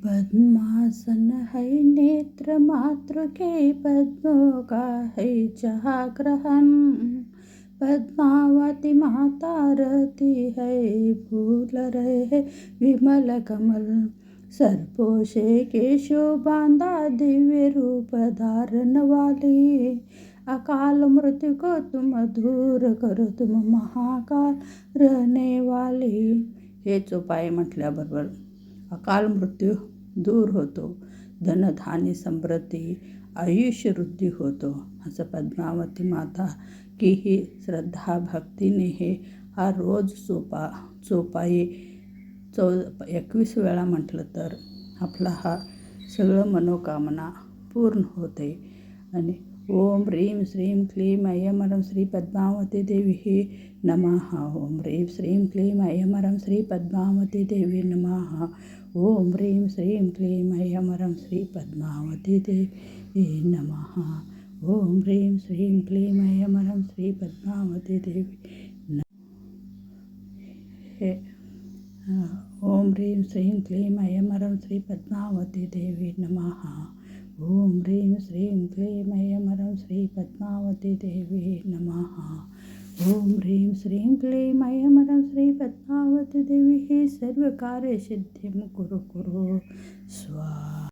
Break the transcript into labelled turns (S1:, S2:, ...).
S1: पद्मासन है नेत्र मात्र के, पद्मों का है जहाँ ग्रहण। पद्मावती माता रहती है, फूल रहे है विमल कमल। सरपोशे केशो बांधा, दिव्य रूप धारण वाली। अकाल मृत्यु को तुम दूर करो, तुम महाकाल रहने वाली। हेच उपाय म्हटल्याबरोबर अकाल मृत्यू दूर होतो, धनधान्य समृद्धी, आयुष्य वृद्धी होतो. असं पद्मावती माता की ही श्रद्धा भक्तीने हा रोज चोपाई 21 वेळा म्हटलं तर आपला हा सगळं मनोकामना पूर्ण होते. आणि ओम ह्रीं श्रीं क्लीं ऐं ह्रं श्री पद्मावती देवी नमः. ओम ह्रीं श्रीं क्लीं ऐं ह्रं श्री पद्मावती देवी नमः. ओम ह्रीं श्रीं क्लीं ऐं ह्रं श्री पद्मावती देवी नमः. ओम ह्रीं श्रीं क्लीं ऐं ह्रं श्री पद्मावती देवी ओम ह्रीं श्रीं क्लीं ऐं ह्रं श्री पद्मावती देवी नमः. ओम ह्रीं श्रीं क्लीं ऐं ह्रं श्री पद्मावती देवी नमः. ओम ह्रीं श्रीं क्लीं ऐं ह्रं श्री पद्मावती देवी सर्व कार्य सिद्धिं कुरु स्वाहा.